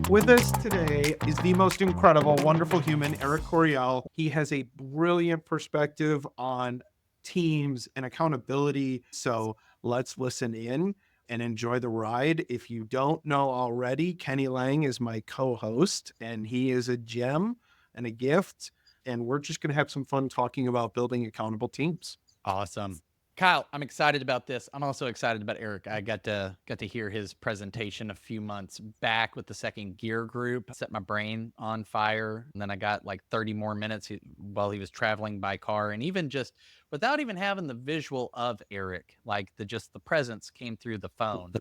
With us today is the most incredible, wonderful human, Eric Coryell. He has a brilliant perspective on teams and accountability. So let's listen in and enjoy the ride. If you don't know already, Kenny Lange is my co-host, and he is a gem and a gift. And we're just going to have some fun talking about building accountable teams. Awesome. Kyle, I'm excited about this. I'm also excited about Eric. I got to hear his presentation a few months back with the second gear group, set my brain on fire. And then I got like 30 more minutes while he was traveling by car. And even just without even having the visual of Eric, like the presence came through the phone.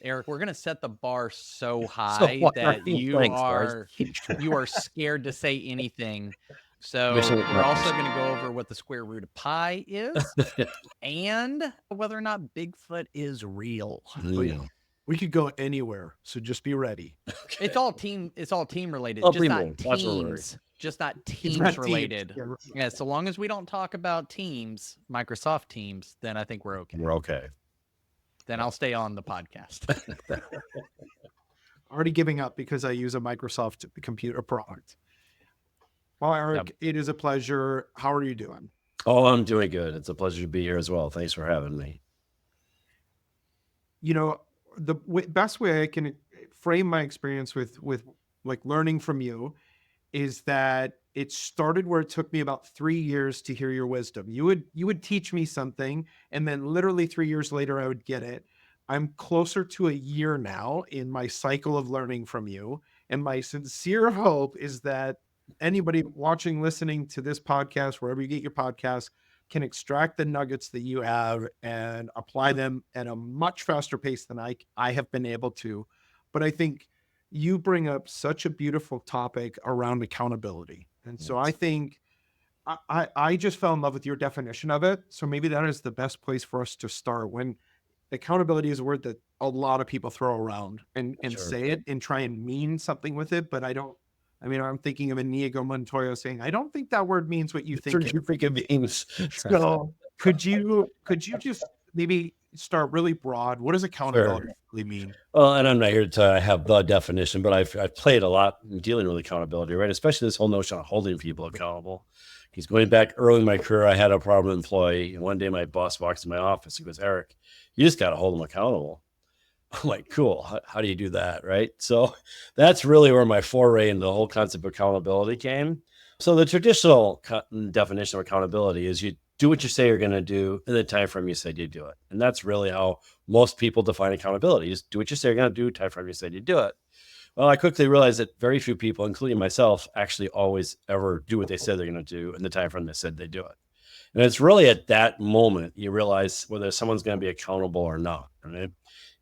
Eric, we're going to set the bar so high that you are scared to say anything. So we're also going to go over what the square root of pi is and whether or not Bigfoot is real. We could go anywhere, so just be ready. Okay. It's all team related, just not teams related. Yeah, so long as we don't talk about teams, Microsoft Teams, then I think we're okay. We're okay. Then I'll stay on the podcast. Already giving up because I use a Microsoft computer product. Well, Eric, It is a pleasure. How are you doing? Oh, I'm doing good. It's a pleasure to be here as well. Thanks for having me. You know, the best way I can frame my experience with like learning from you is that it started where it took me about 3 years to hear your wisdom. You would teach me something, and then literally 3 years later, I would get it. I'm closer to a year now in my cycle of learning from you. And my sincere hope is that anybody watching, listening to this podcast, wherever you get your podcasts, can extract the nuggets that you have and apply them at a much faster pace than I have been able to. But I think you bring up such a beautiful topic around accountability. And so I think I just fell in love with your definition of it. So maybe that is the best place for us to start. When accountability is a word that a lot of people throw around and say it and try and mean something with it, but I'm thinking of Inigo Montoya saying, I don't think that word means what you think it means. So could you just maybe start really broad? What does accountability really mean? Well, and I'm not here to tell you I have the definition, but I've played a lot in dealing with accountability, right? Especially this whole notion of holding people accountable. He's going back early in my career. I had a problem employee, and one day my boss walks in my office. He goes, Eric, you just got to hold them accountable. I'm like, cool. How do you do that? Right. So that's really where my foray into the whole concept of accountability came. So the traditional definition of accountability is you do what you say you're going to do in the time frame you said you do it. And that's really how most people define accountability. Just do what you say you're going to do, time frame you said you do it. Well, I quickly realized that very few people, including myself, actually always ever do what they said they're going to do in the time frame they said they do it. And it's really at that moment you realize whether someone's going to be accountable or not. Right?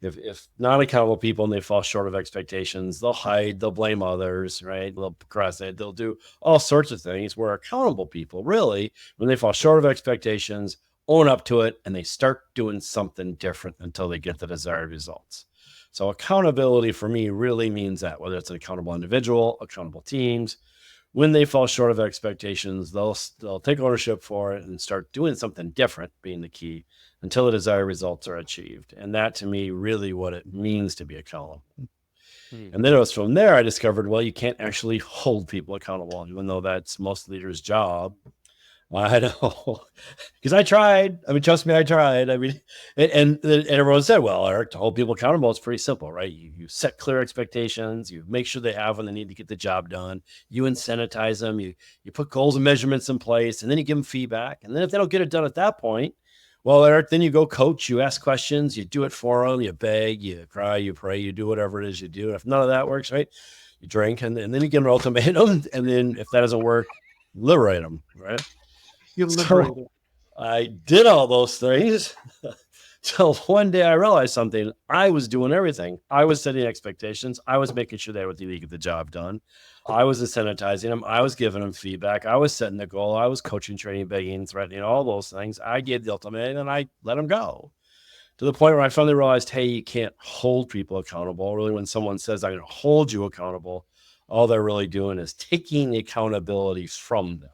If non-accountable people and they fall short of expectations, they'll hide, they'll blame others, right? They'll procrastinate, they'll do all sorts of things. Where accountable people, really, when they fall short of expectations, own up to it, and they start doing something different until they get the desired results. So accountability for me really means that, whether it's an accountable individual, accountable teams, when they fall short of expectations, they'll take ownership for it and start doing something different, being the key, until the desired results are achieved. And that, to me, really what it means to be accountable. And then it was from there I discovered, well, you can't actually hold people accountable, even though that's most leaders' job. I know, because I tried. I mean, trust me, I tried. I mean, and everyone said, well, Eric, to hold people accountable, it's pretty simple, right? You set clear expectations. You make sure they have when they need to get the job done. You incentivize them. You put goals and measurements in place, and then you give them feedback. And then if they don't get it done at that point, well, Eric, then you go coach. You ask questions. You do it for them. You beg. You cry. You pray. You do whatever it is you do. And if none of that works, right, you drink, and then you give them an ultimatum. And then if that doesn't work, liberate them, right? So I did all those things. So one day I realized something. I was doing everything. I was setting expectations. I was making sure they would get the job done. I was incentivizing them. I was giving them feedback. I was setting the goal. I was coaching, training, begging, threatening, all those things. I gave the ultimatum and I let them go. To the point where I finally realized, hey, you can't hold people accountable. Really, when someone says, I'm going to hold you accountable, all they're really doing is taking the accountability from them.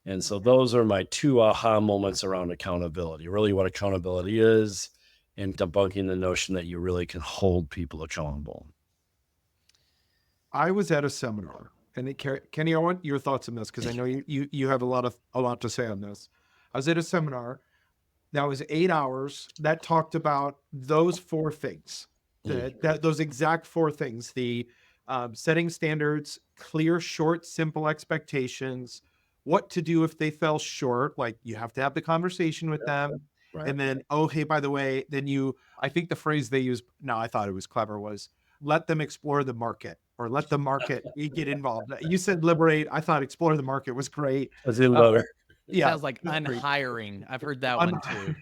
And so those are my two aha moments around accountability, really what accountability is, and debunking the notion that you really can hold people accountable. I was at a seminar, and Kenny, I want your thoughts on this because I know you have a lot to say on this. I was at a seminar that was 8 hours that talked about those four things, those exact four things: the setting standards, clear, short, simple expectations, what to do if they fell short. Like you have to have the conversation with them. Right. And then, oh, hey, by the way, I think the phrase they used, no, I thought it was clever, was let them explore the market or let the market get involved. You said liberate. I thought explore the market was great. That's even Uh, better. yeah. Sounds like that's great. unhiring. I've heard that one too.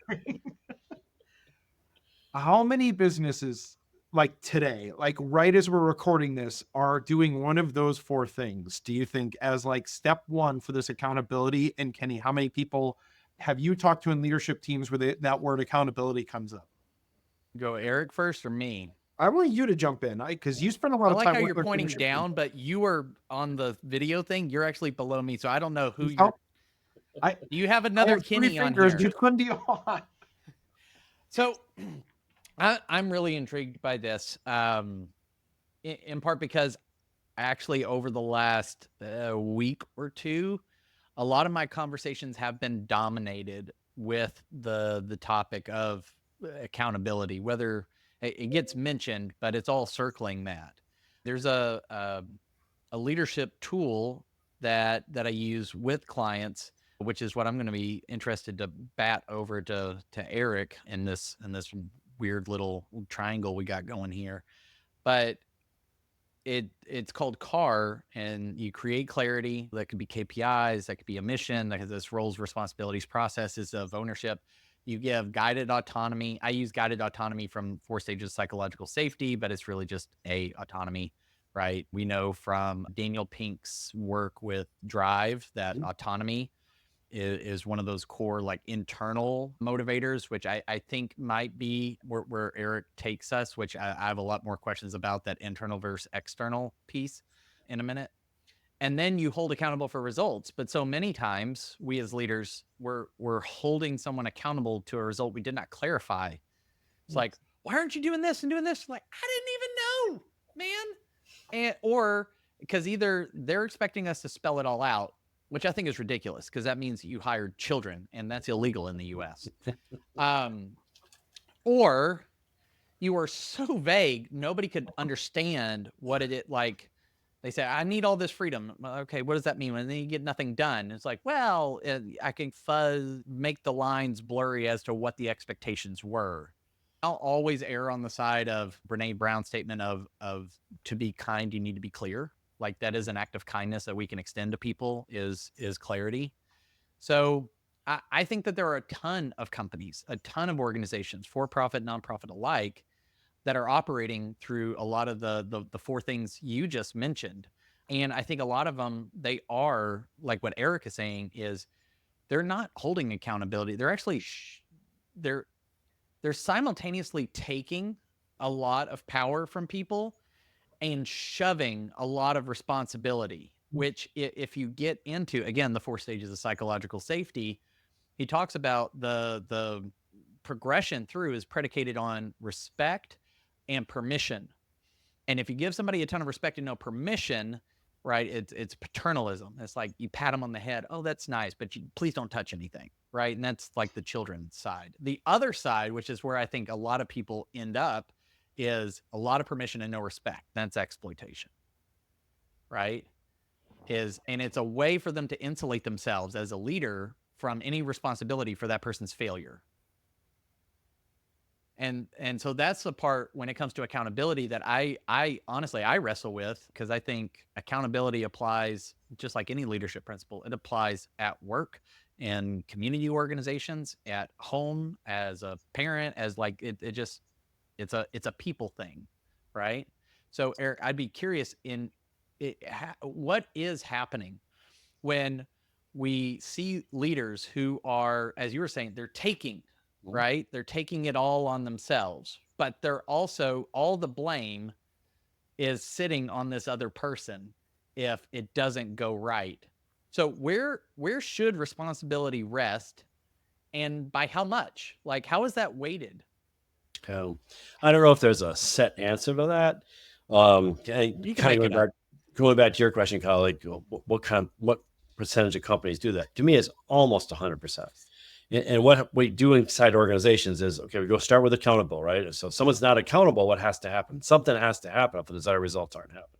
How many businesses like today, like right as we're recording this, are doing one of those four things? Do you think as like step one for this accountability? And Kenny, how many people have you talked to in leadership teams where that word accountability comes up? Go Eric first or me? I want you to jump in because you spend a lot I of like time how you're working with pointing leadership down, teams. but you are on the video thing. You're actually below me, so I don't know who You you're. felt- I, Do you have I another have three Kenny on fingers. here? Which one do you want? So I'm really intrigued by this, in part because actually over the last week or two, a lot of my conversations have been dominated with the topic of accountability, whether it gets mentioned, but it's all circling that. There's a leadership tool that I use with clients, which is what I'm going to be interested to bat over to Eric in this weird little triangle we got going here. But it's called CAR, and you create clarity. That could be KPIs, that could be a mission, that has this roles, responsibilities, processes of ownership. You give guided autonomy. I use guided autonomy from 4 stages of psychological safety, but it's really just a autonomy, right? We know from Daniel Pink's work with Drive that autonomy is one of those core like internal motivators, which I think might be where Eric takes us, which I have a lot more questions about that internal versus external piece in a minute. And then you hold accountable for results. But so many times we as leaders, we're holding someone accountable to a result we did not clarify. It's like, why aren't you doing this and doing this? Like, I didn't even know, man. Or because either they're expecting us to spell it all out, which I think is ridiculous because that means you hired children and that's illegal in the US. Or you are so vague, nobody could understand what it like. They say, I need all this freedom. Okay, what does that mean? And then you get nothing done. It's like, well, I can make the lines blurry as to what the expectations were. I'll always err on the side of Brene Brown's statement of to be kind, you need to be clear. Like that is an act of kindness that we can extend to people is clarity. So I think that there are a ton of companies, a ton of organizations, for-profit, nonprofit alike, that are operating through a lot of the 4 things you just mentioned. And I think a lot of them, they are like what Eric is saying is they're not holding accountability. They're actually, they're simultaneously taking a lot of power from people and shoving a lot of responsibility, which if you get into, again, the 4 stages of psychological safety, he talks about the progression through is predicated on respect and permission. And if you give somebody a ton of respect and no permission, right, it's paternalism. It's like you pat them on the head. Oh, that's nice, but please don't touch anything, right? And that's like the children's side. The other side, which is where I think a lot of people end up, is a lot of permission and no respect. That's exploitation, right? And it's a way for them to insulate themselves as a leader from any responsibility for that person's failure. And so that's the part when it comes to accountability that I honestly, I wrestle with, because I think accountability applies just like any leadership principle. It applies at work, in community organizations, at home, as a parent, as like it's a people thing, right? So Eric, I'd be curious what is happening when we see leaders who are, as you were saying, they're taking, right? They're taking it all on themselves, but they're also, all the blame is sitting on this other person if it doesn't go right. So where should responsibility rest, and by how much? Like, how is that weighted? I don't know if there's a set answer to that. You can make it up. going back to your question, Kyle, like what percentage of companies do that? To me, it's almost 100%. And what we do inside organizations is, okay, we go start with accountable, right? So if someone's not accountable, what has to happen? Something has to happen if the desired results aren't happening.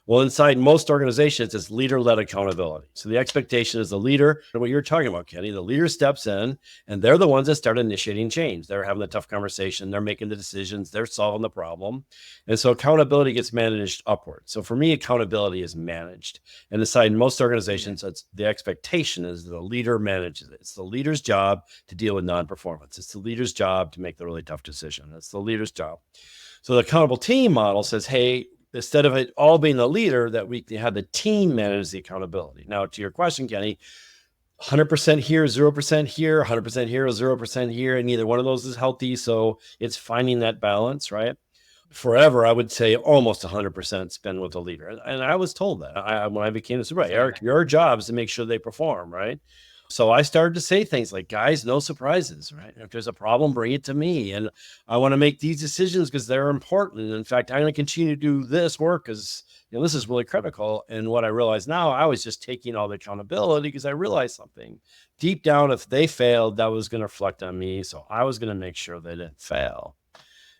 Well, inside most organizations, it's leader-led accountability. So the expectation is the leader, and what you're talking about, Kenny, the leader steps in, and they're the ones that start initiating change. They're having the tough conversation. They're making the decisions. They're solving the problem. And so accountability gets managed upward. So for me, accountability is managed. And inside most organizations, it's the expectation is the leader manages it. It's the leader's job to deal with non-performance. It's the leader's job to make the really tough decision. It's the leader's job. So the accountable team model says, hey, instead of it all being the leader, that we have the team manage the accountability. Now, to your question, Kenny, 100% here, 0% here, 100% here, 0% here, and neither one of those is healthy. So it's finding that balance, right? Forever, I would say almost 100% spend with the leader. And I was told that when I became a supervisor, Eric, your job is to make sure they perform, right? So I started to say things like, guys, no surprises, right? If there's a problem, bring it to me. And I want to make these decisions because they're important. And in fact, I'm going to continue to do this work because this is really critical. And what I realize now, I was just taking all the accountability because I realized something. Deep down, if they failed, that was going to reflect on me. So I was going to make sure they didn't fail.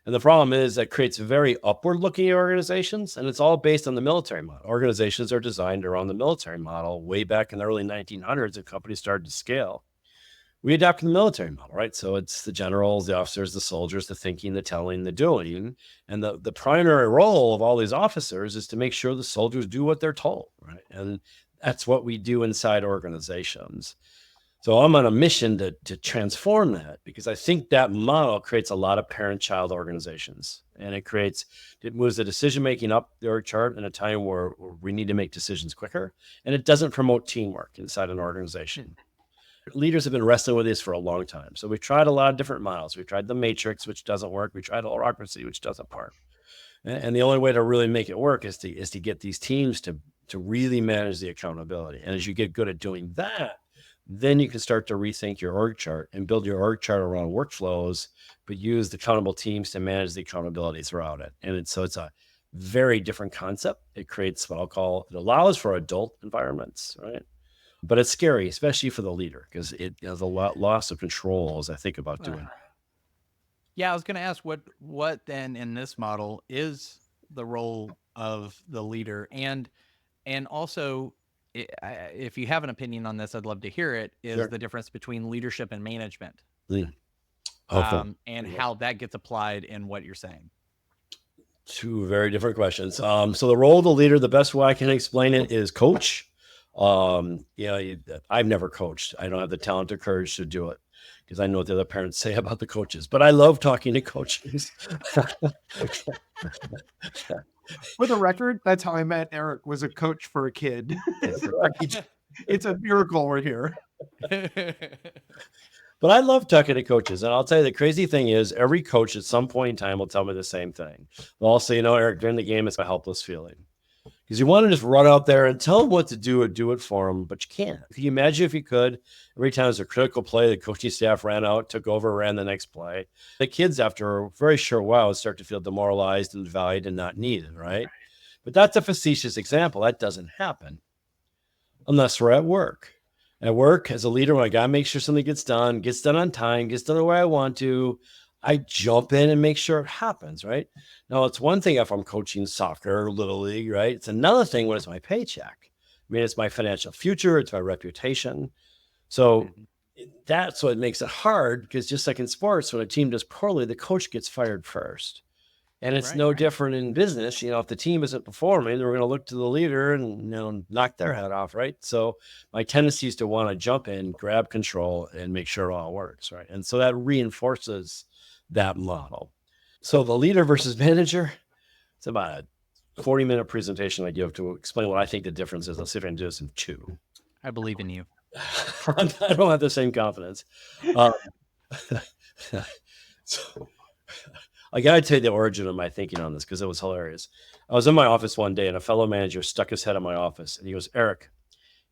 And the problem is that creates very upward-looking organizations, and it's all based on the military model. Organizations are designed around the military model. Way back in the early 1900s, the companies started to scale. We adapted the military model, right? So it's the generals, the officers, the soldiers, the thinking, the telling, the doing. And the primary role of all these officers is to make sure the soldiers do what they're told, right? And that's what we do inside organizations. So I'm on a mission to transform that because I think that model creates a lot of parent-child organizations, and it moves the decision-making up the org chart in a time where we need to make decisions quicker, and it doesn't promote teamwork inside an organization. Leaders have been wrestling with this for a long time. So we've tried a lot of different models. We tried the matrix, which doesn't work. We tried holacracy, which doesn't work. And the only way to really make it work is to get these teams to really manage the accountability. And as you get good at doing that, then you can start to rethink your org chart and build your org chart around workflows, but use the accountable teams to manage the accountability throughout it. And it's a very different concept. It creates what I'll call, it allows for adult environments, right? But it's scary, especially for the leader, because it has a lot loss of control as I think about doing it. Yeah, I was going to ask what then in this model is the role of the leader, and also, if you have an opinion on this, I'd love to hear it, is Sure. the difference between leadership and management, and how that gets applied in what you're saying. Two very different questions. So the role of the leader, the best way I can explain it is coach. I've never coached. I don't have the talent or courage to do it because I know what the other parents say about the coaches, but I love talking to coaches. For the record, that's how I met Eric, was a coach for a kid. It's a miracle we're here. But I love talking to coaches. And I'll tell you, the crazy thing is every coach at some point in time will tell me the same thing. They'll all say, Eric, during the game, it's a helpless feeling. Because you want to just run out there and tell them what to do or do it for them, but you can't. Can you imagine if you could? Every time there's a critical play, the coaching staff ran out, took over, ran the next play. The kids, after a very short while, would start to feel demoralized and valued and not needed, right? But that's a facetious example. That doesn't happen unless we're at work. At work, as a leader, when I got to make sure something gets done on time, gets done the way I want to, I jump in and make sure it happens, right? Now, it's one thing if I'm coaching soccer or Little League, right? It's another thing when it's my paycheck. I mean, it's my financial future. It's my reputation. So that's what makes it hard, because just like in sports, when a team does poorly, the coach gets fired first. And it's no different in business. If the team isn't performing, we're going to look to the leader and knock their head off, right? So my tendency is to want to jump in, grab control, and make sure it all works, right? And so that reinforces that model. So the leader versus manager, it's about a 40-minute presentation I give to explain what I think the difference is. Let's see if I can do this in 2. I believe in you. I don't have the same confidence. So I got to tell you the origin of my thinking on this, because it was hilarious. I was in my office one day and a fellow manager stuck his head in my office and he goes, Eric,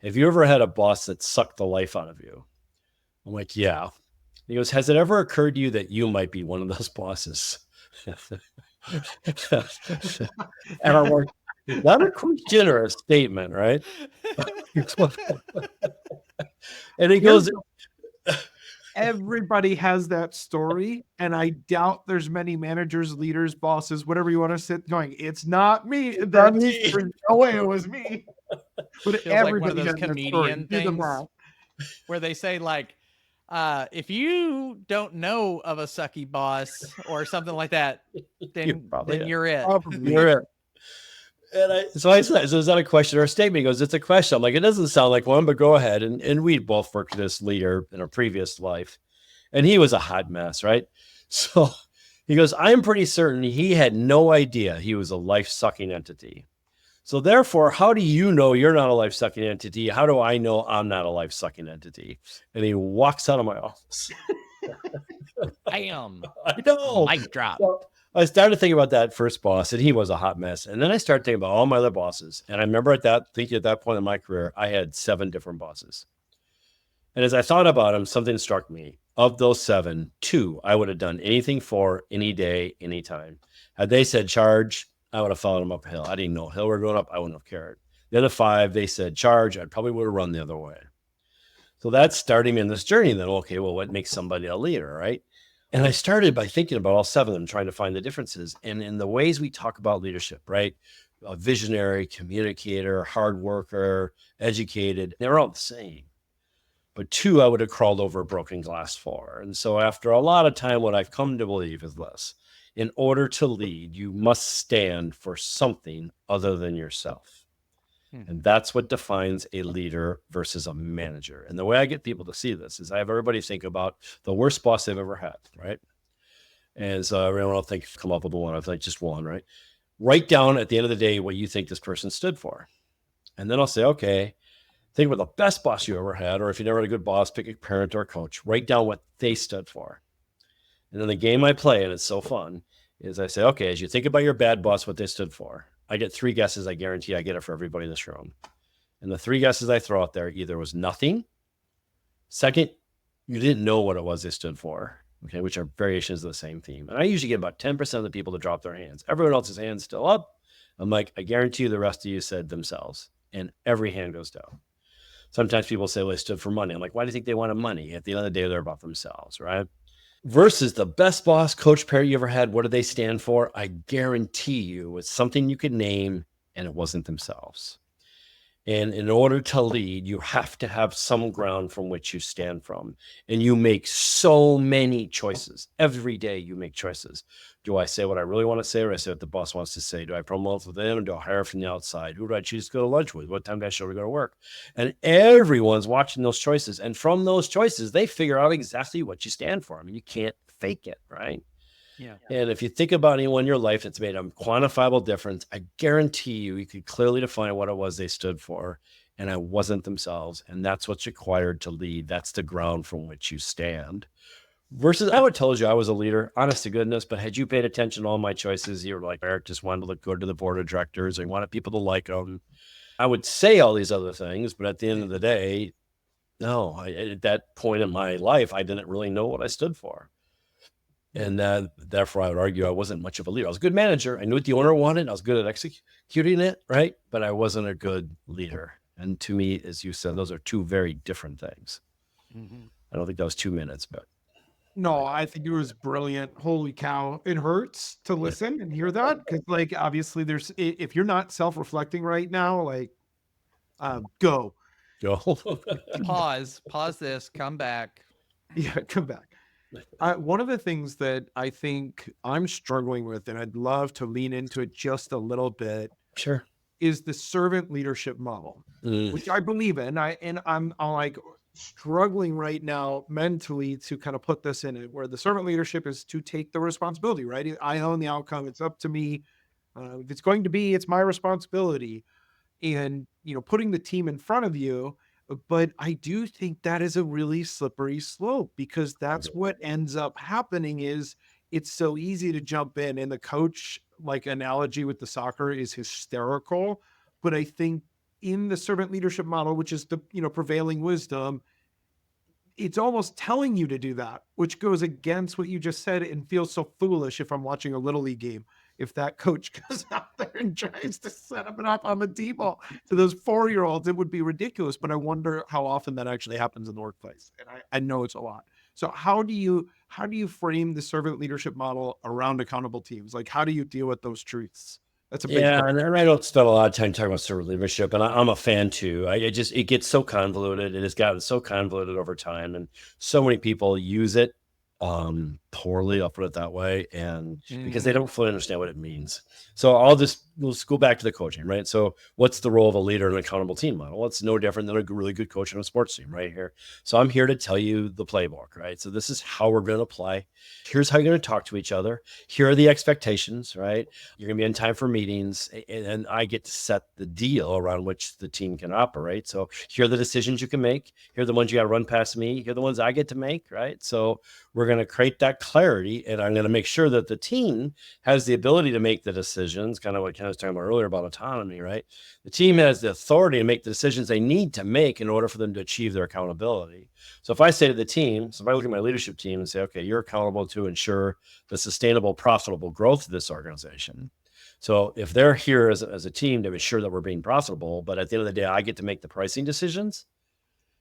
have you ever had a boss that sucked the life out of you? I'm like, yeah. He goes, has it ever occurred to you that you might be one of those bosses? And Not a question or a statement, right? And he goes, Everybody has that story, and I doubt there's many managers, leaders, bosses, whatever you want to sit going, it's not me. not me. There's no way it was me. But Feels like one of everybody those has that story. comedian Do the things math. where they say like, if you don't know of a sucky boss or something like that, then you're it. Probably. You're it. And so I said, so is that a question or a statement? He goes, it's a question. I'm like, it doesn't sound like one, but go ahead. And we both worked with this leader in a previous life, and he was a hot mess, right? So he goes, I'm pretty certain he had no idea he was a life-sucking entity. So therefore, how do you know you're not a life-sucking entity? How do I know I'm not a life-sucking entity? And he walks out of my office. Bam. I know. Mic drop. So I started thinking about that first boss, and he was a hot mess. And then I started thinking about all my other bosses. And I remember thinking at that point in my career, I had 7 different bosses. And as I thought about them, something struck me. Of those 7, 2 I would have done anything for, any day, anytime. Had they said charge, I would have followed them up a hill. I didn't know hill we're going up. I wouldn't have cared. The other 5, they said charge. I probably would have run the other way. So that's starting me in this journey. Then, okay, well, what makes somebody a leader, right? And I started by thinking about all 7 of them, trying to find the differences. And in the ways we talk about leadership, right? A visionary, communicator, hard worker, educated, they're all the same. But 2, I would have crawled over a broken glass for. And so after a lot of time, what I've come to believe is this. In order to lead, you must stand for something other than yourself. And that's what defines a leader versus a manager. And the way I get people to see this is I have everybody think about the worst boss they've ever had, right? And so everyone will come up with one. I've like just one, right? Write down at the end of the day what you think this person stood for. And then I'll say, okay, think about the best boss you ever had, or if you never had a good boss, pick a parent or a coach. Write down what they stood for. And then the game I play, and it's so fun, is I say, okay, as you think about your bad boss, what they stood for, I get 3 guesses. I guarantee I get it for everybody in this room. And the 3 guesses I throw out there either was nothing. Second, you didn't know what it was they stood for, okay, which are variations of the same theme. And I usually get about 10% of the people to drop their hands. Everyone else's hand's still up. I'm like, I guarantee you the rest of you said themselves. And every hand goes down. Sometimes people say, well, they stood for money. I'm like, why do you think they wanted money? At the end of the day, they're about themselves, right? Versus the best boss, coach, parent you ever had, what do they stand for? I guarantee you it's something you could name, and it wasn't themselves. And in order to lead, you have to have some ground from which you stand from. And you make so many choices. Every day you make choices. Do I say what I really want to say, or I say what the boss wants to say? Do I promote with them, or do I hire from the outside? Who do I choose to go to lunch with? What time do I show to go to work? And everyone's watching those choices. And from those choices, they figure out exactly what you stand for. I mean, you can't fake it, right? Yeah. And if you think about anyone in your life that's made a quantifiable difference, I guarantee you could clearly define what it was they stood for, and it wasn't themselves. And that's what's required to lead. That's the ground from which you stand. Versus, I would tell you I was a leader, honest to goodness, but had you paid attention to all my choices, you were like, Eric just wanted to look good to the board of directors and wanted people to like him. I would say all these other things, but at the end of the day, no, at that point in my life, I didn't really know what I stood for. And therefore, I would argue I wasn't much of a leader. I was a good manager. I knew what the owner wanted. I was good at executing it, right? But I wasn't a good leader. And to me, as you said, those are 2 very different things. Mm-hmm. I don't think that was 2 minutes, but. No, I think it was brilliant. Holy cow. It hurts to listen and hear that because, like, obviously, if you're not self-reflecting right now, like, go. Pause this, come back. Yeah, come back. One of the things that I think I'm struggling with, and I'd love to lean into it just a little bit, Sure. is the servant leadership model, which I believe in. I'm like struggling right now mentally to kind of put this in it, where the servant leadership is to take the responsibility, right? I own the outcome. It's up to me. If it's going to be, it's my responsibility. And, putting the team in front of you. But I do think that is a really slippery slope because that's what ends up happening is it's so easy to jump in, and the coach like analogy with the soccer is hysterical. But I think in the servant leadership model, which is the, prevailing wisdom, it's almost telling you to do that, which goes against what you just said and feels so foolish if I'm watching a little league game. if that coach goes out there and tries to set them up on the table to those 4-year-olds, it would be ridiculous. But I wonder how often that actually happens in the workplace. And I know it's a lot. So how do you frame the servant leadership model around accountable teams? Like, how do you deal with those truths? That's a big Yeah, question. and I don't spend a lot of time talking about servant leadership, and I'm a fan too. It gets so convoluted. It has gotten so convoluted over time, and so many people use it poorly. I'll put it that way, and because they don't fully understand what it means. So let's go back to the coaching, right? So what's the role of a leader in an accountable team model? Well, it's no different than a really good coach on a sports team, right here. So I'm here to tell you the playbook, right? So this is how we're going to play. Here's how you're going to talk to each other. Here are the expectations, right? You're going to be in time for meetings, and I get to set the deal around which the team can operate. So here are the decisions you can make. Here are the ones you got to run past me. Here are the ones I get to make, right? So we're going to create that clarity, and I'm going to make sure that the team has the ability to make the decisions, kind of what Ken was talking about earlier about autonomy, right? The team has the authority to make the decisions they need to make in order for them to achieve their accountability. So if I say to the team, so if I look at my leadership team and say, okay, you're accountable to ensure the sustainable, profitable growth of this organization. So if they're here as a team to ensure that we're being profitable, but at the end of the day, I get to make the pricing decisions,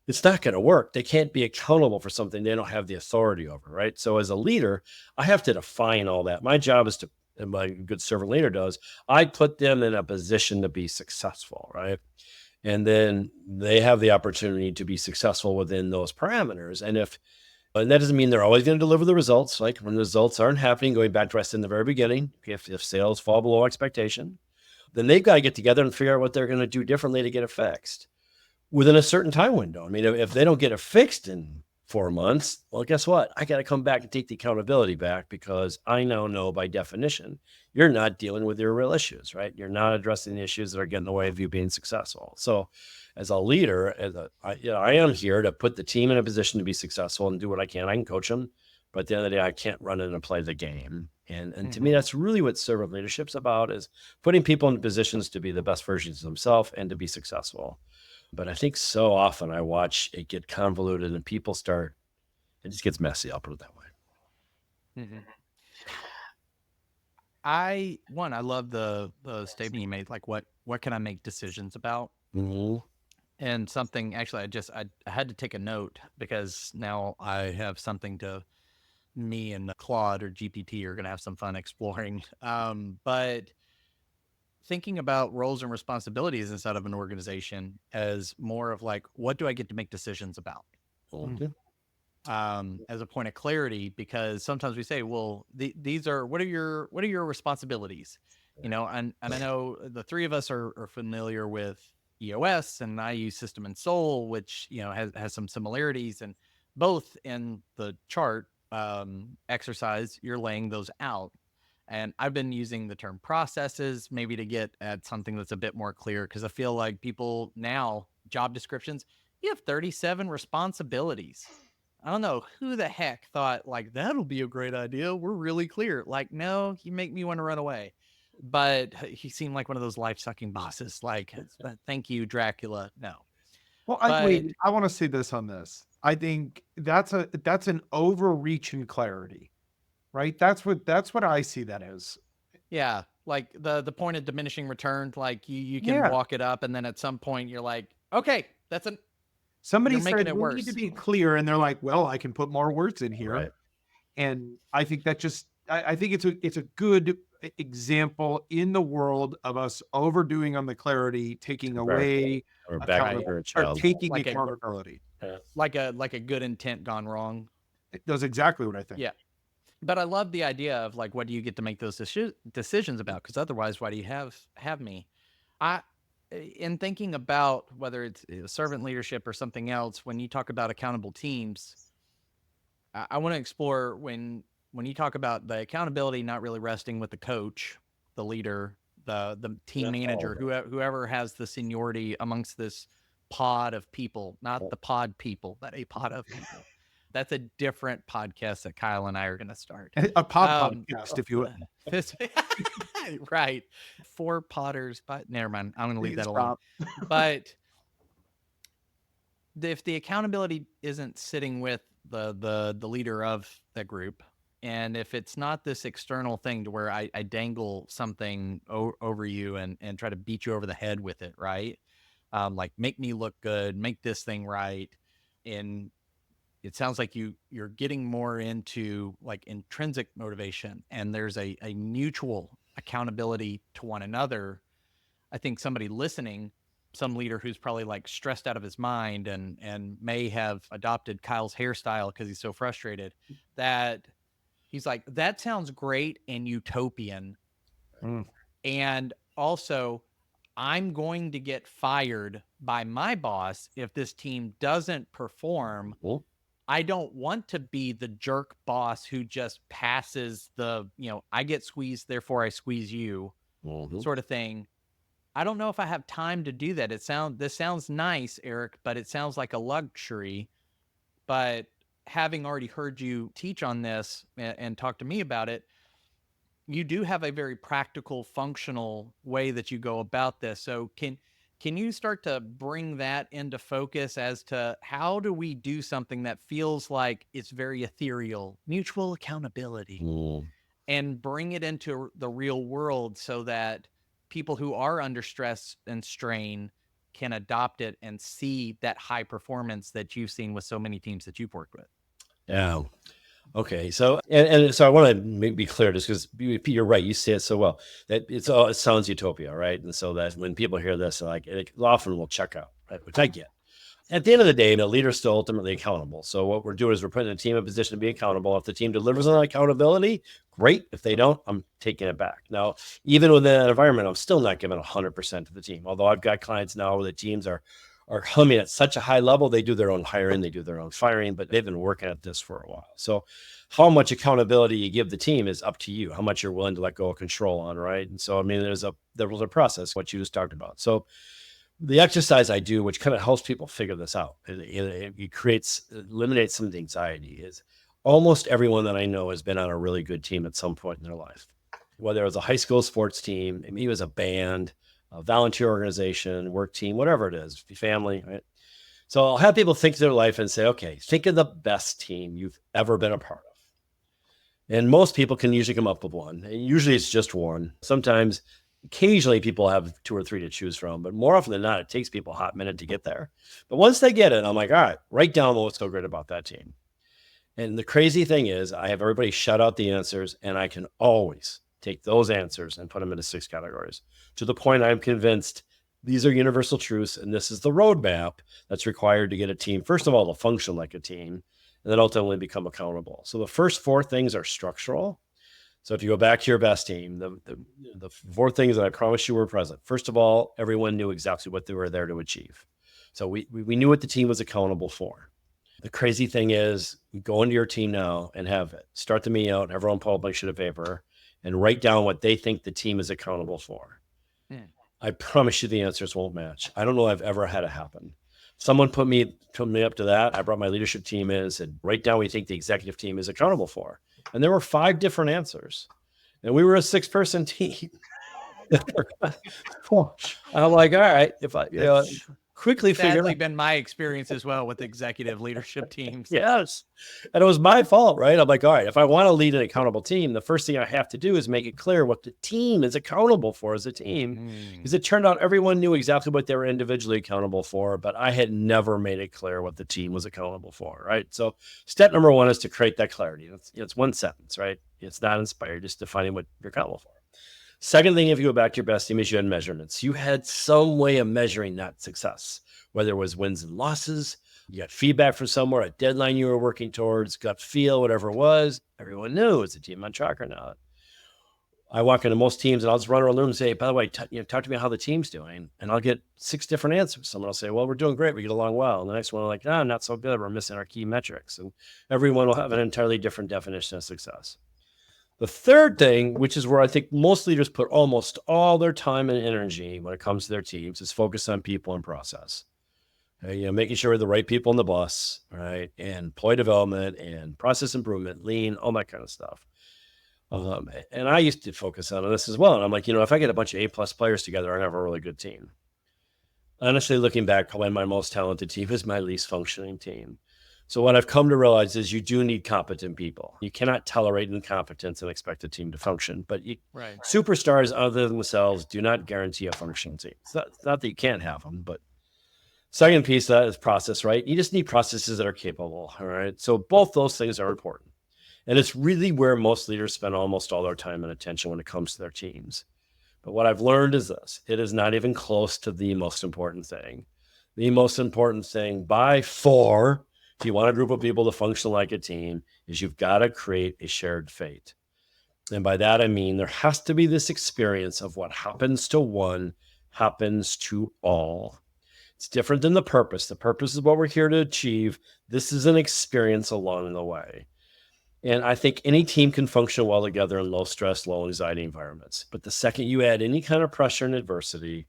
it's not going to work. They can't be accountable for something they don't have the authority over, right? So as a leader, I have to define all that. My job is to, and my good servant leader does, I put them in a position to be successful, right? And then they have the opportunity to be successful within those parameters. And that doesn't mean they're always going to deliver the results. Like when the results aren't happening, going back to what I said in the very beginning, if sales fall below expectation, then they've got to get together and figure out what they're going to do differently to get it fixed within a certain time window. I mean, if they don't get it fixed in 4 months, well, guess what? I got to come back and take the accountability back, because I now know by definition, you're not dealing with your real issues, right? You're not addressing the issues that are getting in the way of you being successful. So as a leader, I am here to put the team in a position to be successful and do what I can. I can coach them, but at the end of the day, I can't run in and play the game. And to me, that's really what servant leadership's about, is putting people in positions to be the best versions of themselves and to be successful. But I think so often I watch it get convoluted and it just gets messy. I'll put it that way. I love the statement you made, like what can I make decisions about? And something, actually, I had to take a note, because now I have something to, me and Claude or GPT are going to have some fun exploring. But thinking about roles and responsibilities inside of an organization as more of like, what do I get to make decisions about? As a point of clarity, because sometimes we say, well, these are, what are your responsibilities? And I know the three of us are familiar with EOS, and I use System and Soul, which, has some similarities, and both in the chart exercise, you're laying those out. And I've been using the term processes maybe to get at something that's a bit more clear, because I feel like people now, job descriptions, you have 37 responsibilities. I don't know who the heck thought like that'll be a great idea. We're really clear. Like, no, you make me want to run away. But he seemed like one of those life-sucking bosses. Like, thank you, Dracula. No. Well, But I want to say this on this. I think that's an overreach in clarity, right? That's what I see that as. yeah, like the point of diminishing return, like you can Yeah. walk it up, and then at some point you're like, okay, Somebody you're making said it we worse. need to be clear, and they're like, well, I can put more words in here. Right. And I think that I think it's a good example in the world of us overdoing on the clarity, taking away Or back to her or child. taking Like accountability. like a good intent gone wrong. It does exactly what I think. Yeah. But I love the idea of like, what do you get to make those decisions about? Because otherwise, why do you have me? In thinking about whether it's servant leadership or something else, when you talk about accountable teams, I want to explore when you talk about the accountability not really resting with the coach, the leader, the team manager, whoever has the seniority amongst this pod of people, not the pod people, but a pod of people. That's a different podcast that Kyle and I are going to start. A podcast, if you will. Right. 4 potters, but never mind. I'm going to leave that Stop. alone. But if the accountability isn't sitting with the leader of that group, And if it's not this external thing to where I dangle something over you and try to beat you over the head with it, right? Like make me look good, make this thing right. And it sounds like you're getting more into like intrinsic motivation, and there's a mutual accountability to one another. I think somebody listening, some leader who's probably like stressed out of his mind and may have adopted Kyle's hairstyle because he's so frustrated, that he's like, that sounds great and utopian. And also, I'm going to get fired by my boss if this team doesn't perform. Well, I don't want to be the jerk boss who just passes the, I get squeezed, therefore I squeeze you sort of thing. I don't know if I have time to do that. This sounds nice, Eric, but it sounds like a luxury. But having already heard you teach on this and talk to me about it, you do have a very practical, functional way that you go about this. So can you start to bring that into focus as to how do we do something that feels like it's very ethereal, mutual accountability, and bring it into the real world so that people who are under stress and strain can adopt it and see that high performance that you've seen with so many teams that you've worked with? Yeah. Okay. So, and so I want to be clear, just because you're right. You say it so well that it sounds utopia, right? And so that when people hear this, like it often will check out, right? Which I get. At the end of the day, the leader is still ultimately accountable. So what we're doing is we're putting the team in a position to be accountable. If the team delivers on accountability, great. If they don't, I'm taking it back. Now, even within that environment, I'm still not giving 100% to the team. Although I've got clients now where the teams are humming at such a high level, they do their own hiring, they do their own firing, but they've been working at this for a while. So how much accountability you give the team is up to you, how much you're willing to let go of control on, right? And so, I mean, there was a process, what you just talked about. So the exercise I do, which kind of helps people figure this out, it eliminates some of the anxiety, is almost everyone that I know has been on a really good team at some point in their life. Whether it was a high school sports team, maybe it was a band, a volunteer organization, work team, whatever it is, family, right? So I'll have people think of their life and say, okay, think of the best team you've ever been a part of. And most people can usually come up with one. And usually it's just one. Sometimes, occasionally people have 2 or 3 to choose from, but more often than not, it takes people a hot minute to get there. But once they get it, I'm like, all right, write down what's so great about that team. And the crazy thing is I have everybody shout out the answers, and I can always take those answers and put them into 6 categories, to the point I'm convinced these are universal truths. And this is the roadmap that's required to get a team, first of all, to function like a team, and then ultimately become accountable. So the first 4 things are structural. So if you go back to your best team, the 4 things that I promise you were present. First of all, everyone knew exactly what they were there to achieve. So we knew what the team was accountable for. The crazy thing is, you go into your team now and have it. Start the meeting out, everyone pull a blank sheet of paper and write down what they think the team is accountable for. I promise you the answers won't match. I don't know I've ever had it happen. Someone put me up to that. I brought my leadership team in and said, write down what you think the executive team is accountable for. And there were 5 different answers. And we were a 6-person team. I'm like, all right, if I quickly figure Sadly been my experience as well with executive leadership teams. Yes. And it was my fault, right? I'm like, all right, if I want to lead an accountable team, the first thing I have to do is make it clear what the team is accountable for as a team. Because it turned out everyone knew exactly what they were individually accountable for, but I had never made it clear what the team was accountable for, right? So step number 1 is to create that clarity. It's 1 sentence, right? It's not inspired, just defining what you're accountable for. Second thing, if you go back to your best team, is you had measurements. You had some way of measuring that success, whether it was wins and losses, you got feedback from somewhere, a deadline you were working towards, gut feel, whatever it was. Everyone knew it's a team on track or not. I walk into most teams and I'll just run around the room and say, by the way, talk to me how the team's doing. And I'll get 6 different answers. Someone will say, well, we're doing great. We get along well. And the next one will like, no, not so good. We're missing our key metrics. And everyone will have an entirely different definition of success. The third thing, which is where I think most leaders put almost all their time and energy when it comes to their teams, is focus on people and process. Making sure the right people on the bus, right? And employee development and process improvement, lean, all that kind of stuff. And I used to focus on this as well. And I'm like, if I get a bunch of A+ players together, I have a really good team. Honestly, looking back, probably my most talented team is my least functioning team. So what I've come to realize is you do need competent people. You cannot tolerate incompetence and expect a team to function. But Right. superstars other than themselves do not guarantee a functioning team. It's not that you can't have them, but second piece of that is process, right? You just need processes that are capable, all right? So both those things are important. And it's really where most leaders spend almost all their time and attention when it comes to their teams. But what I've learned is this: it is not even close to the most important thing. The most important thing by far, if you want a group of people to function like a team, is you've got to create a shared fate. And by that, I mean there has to be this experience of what happens to one happens to all. It's different than the purpose. The purpose is what we're here to achieve. This is an experience along the way. And I think any team can function well together in low stress, low anxiety environments. But the second you add any kind of pressure and adversity,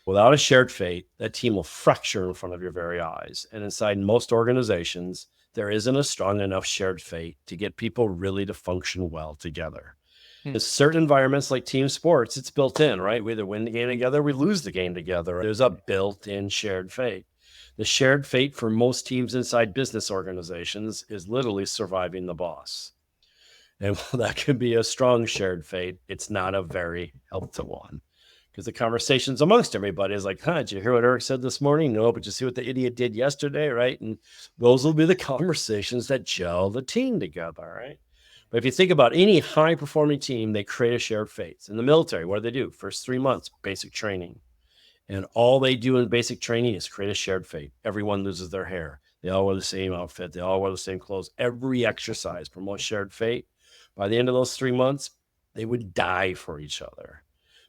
without a shared fate, that team will fracture in front of your very eyes. And inside most organizations, there isn't a strong enough shared fate to get people really to function well together. In certain environments like team sports, it's built in, right? We either win the game together, we lose the game together. There's a built-in shared fate. The shared fate for most teams inside business organizations is literally surviving the boss. And while that can be a strong shared fate, it's not a very helpful one. Because the conversations amongst everybody is like, did you hear what Eric said this morning? No, but you see what the idiot did yesterday, right? And those will be the conversations that gel the team together, right? But if you think about any high-performing team, they create a shared fate. In the military, what do? First 3 months, basic training. And all they do in basic training is create a shared fate. Everyone loses their hair. They all wear the same outfit. They all wear the same clothes. Every exercise promotes shared fate. By the end of those 3 months, they would die for each other.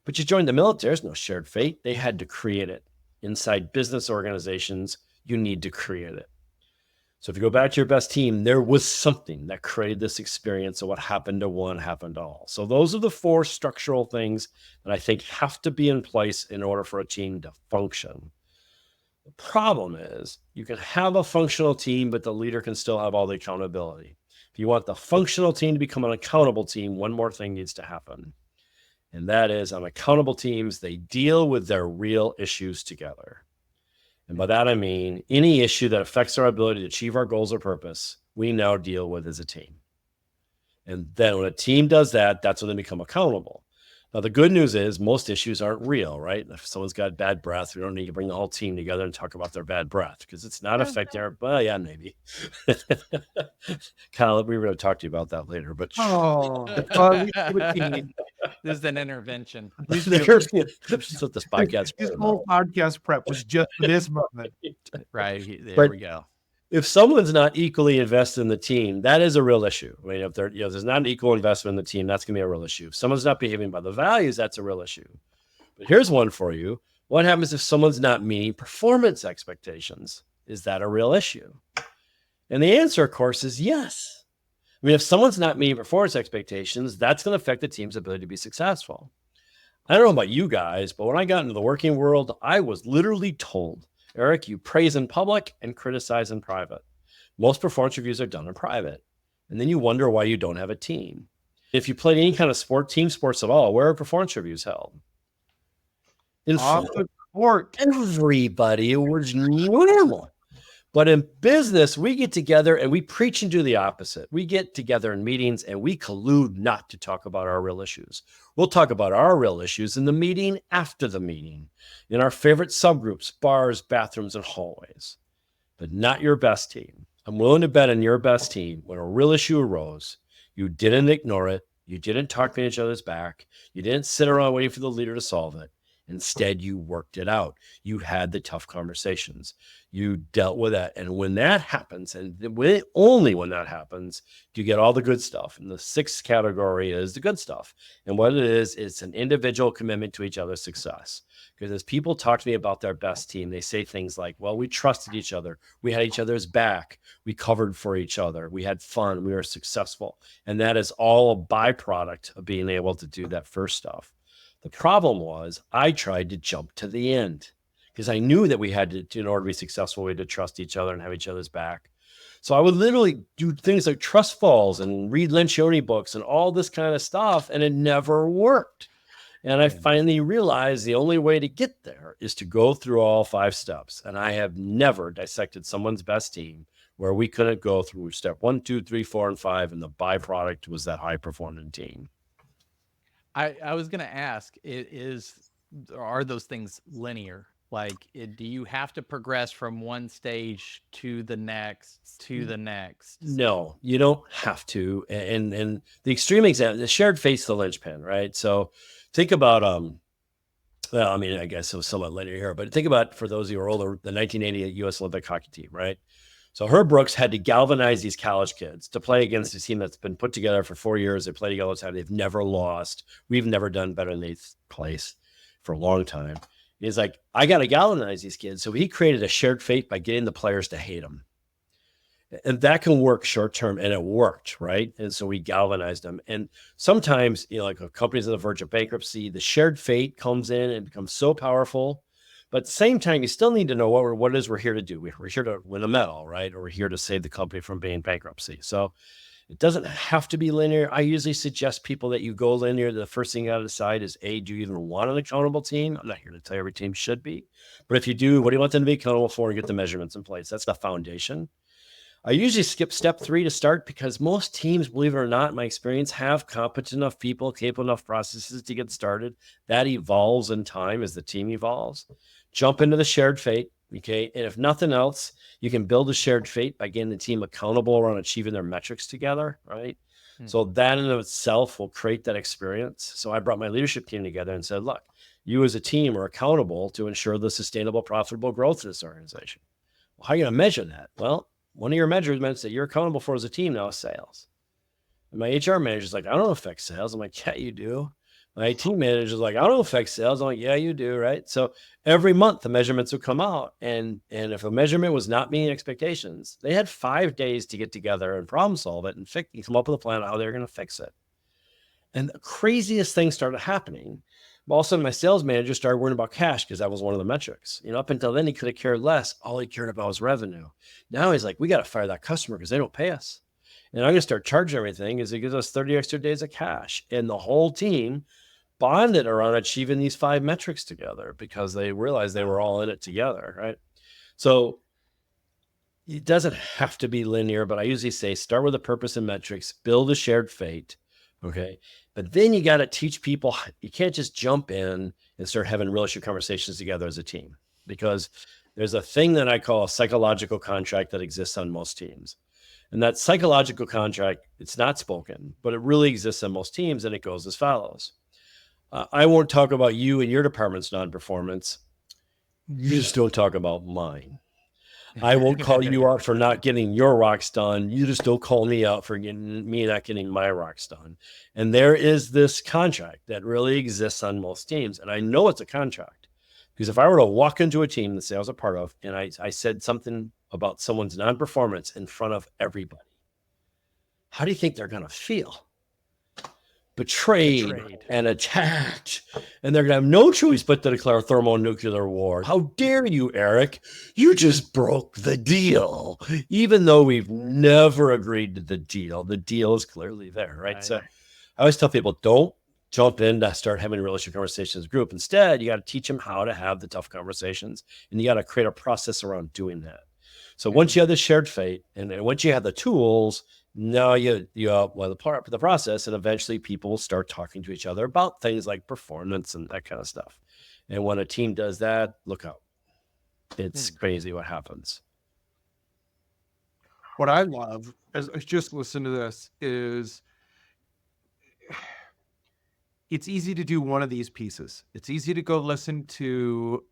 But you join the military, there's no shared fate. They had to create it. Inside business organizations, you need to create it. So if you go back to your best team, there was something that created this experience of what happened to one happened to all. So those are the 4 structural things that I think have to be in place in order for a team to function. The problem is you can have a functional team, but the leader can still have all the accountability. If you want the functional team to become an accountable team, one more thing needs to happen. And that is, on accountable teams, they deal with their real issues together. And by that, I mean any issue that affects our ability to achieve our goals or purpose, we now deal with as a team. And then when a team does that, that's when they become accountable. Now, the good news is most issues aren't real, right? If someone's got bad breath, we don't need to bring the whole team together and talk about their bad breath because it's not affecting our, well, yeah, maybe. Kyle, we were going to talk to you about that later, but. Oh, well, we see what you need. This is an intervention. That's what this podcast This whole podcast prep was just for this moment. Right. There But- we go. If someone's not equally invested in the team, that is a real issue. I mean, if there's not an equal investment in the team, that's going to be a real issue. If someone's not behaving by the values, that's a real issue. But here's one for you. What happens if someone's not meeting performance expectations? Is that a real issue? And the answer, of course, is yes. I mean, if someone's not meeting performance expectations, that's going to affect the team's ability to be successful. I don't know about you guys, but when I got into the working world, I was literally told, Eric, you praise in public and criticize in private. Most performance reviews are done in private. And then you wonder why you don't have a team. If you played any kind of sport, team sports at all, where are performance reviews held? In Off the court. everybody, it was normal. But in business, we get together and we preach and do the opposite. We get together in meetings and we collude not to talk about our real issues. We'll talk about our real issues in the meeting after the meeting, in our favorite subgroups, bars, bathrooms, and hallways, but not your best team. I'm willing to bet on your best team, when a real issue arose, you didn't ignore it. You didn't talk behind each other's back. You didn't sit around waiting for the leader to solve it. Instead, you worked it out. You had the tough conversations. You dealt with that. And when that happens, and only when that happens, do you get all the good stuff. And the 6th category is the good stuff. And what it is, it's an individual commitment to each other's success. Because as people talk to me about their best team, they say things like, well, we trusted each other. We had each other's back. We covered for each other. We had fun. We were successful. And that is all a byproduct of being able to do that first stuff. The problem was I tried to jump to the end because I knew that we had to, in order to be successful, we had to trust each other and have each other's back. So I would literally do things like trust falls and read Lencioni books and all this kind of stuff, and it never worked. And I finally realized the only way to get there is to go through all 5 steps. And I have never dissected someone's best team, where we couldn't go through step 1, 2, 3, 4, and 5, and the byproduct was that high performing team. I was gonna ask, are those things linear? Like, do you have to progress from one stage to the next, to the next? No, you don't have to. And the extreme example, the shared fate's the linchpin, right? So think about, well, I mean, I guess it was somewhat linear here, but think about, for those of you who are older, the 1988 U.S. Olympic hockey team, right? So Herb Brooks had to galvanize these college kids to play against a team that's been put together for 4 years. They play together all the time. They've never lost. We've never done better than 8th place for a long time. He's like, I got to galvanize these kids. So he created a shared fate by getting the players to hate him. And that can work short term, and it worked, right? And so we galvanized them. And sometimes, like a company's on the verge of bankruptcy, the shared fate comes in and becomes so powerful. But at the same time, you still need to know what it is we're here to do. We're here to win a medal, right? Or we're here to save the company from being bankruptcy. So it doesn't have to be linear. I usually suggest people that you go linear. The first thing you got to decide is, A, do you even want an accountable team? I'm not here to tell you every team should be. But if you do, what do you want them to be accountable for, and get the measurements in place? That's the foundation. I usually skip step 3 to start, because most teams, believe it or not, in my experience, have competent enough people, capable enough processes to get started. That evolves in time as the team evolves. Jump into the shared fate, okay? And if nothing else, you can build a shared fate by getting the team accountable around achieving their metrics together, right? So that in of itself will create that experience. So I brought my leadership team together and said, look, you as a team are accountable to ensure the sustainable, profitable growth of this organization. Well, how are you going to measure that? Well, one of your measurements that you're accountable for as a team now is sales. And my HR manager's like, I don't affect sales. I'm like, yeah, you do. My team manager's like, I don't affect sales. I'm like, yeah, you do, right? So every month the measurements would come out. And if a measurement was not meeting expectations, they had 5 days to get together and problem solve it and come up with a plan on how they're going to fix it. And the craziest things started happening. All of a sudden, my sales manager started worrying about cash, because that was one of the metrics. Up until then, he could have cared less. All he cared about was revenue. Now he's like, we got to fire that customer because they don't pay us. And I'm going to start charging everything, as it gives us 30 extra days of cash. And the whole team bonded around achieving these 5 metrics together, because they realized they were all in it together, right? So it doesn't have to be linear, but I usually say start with a purpose and metrics, build a shared fate, okay? But then you got to teach people, you can't just jump in and start having real issue conversations together as a team, because there's a thing that I call a psychological contract that exists on most teams. And that psychological contract, it's not spoken, but it really exists on most teams, and it goes as follows. I won't talk about you and your department's non-performance. You just don't talk about mine. I won't call you out for not getting your rocks done. You just don't call me out for me not getting my rocks done. And there is this contract that really exists on most teams. And I know it's a contract, because if I were to walk into a team that say I was a part of, and I said something about someone's non-performance in front of everybody, how do you think they're going to feel? Betrayed and attacked, and they're going to have no choice but to declare thermonuclear war. How dare you, Eric? You just broke the deal, even though we've never agreed to the deal. The deal is clearly there, right? So I always tell people, don't jump in to start having a relationship conversations as a group. Instead, you got to teach them how to have the tough conversations, and you got to create a process around doing that. So once you have the shared fate, and once you have the tools, now you the process, and eventually people will start talking to each other about things like performance and that kind of stuff. And when a team does that, look out. It's crazy what happens. What I love, as I just listen to this, is it's easy to do one of these pieces. It's easy to go listen to,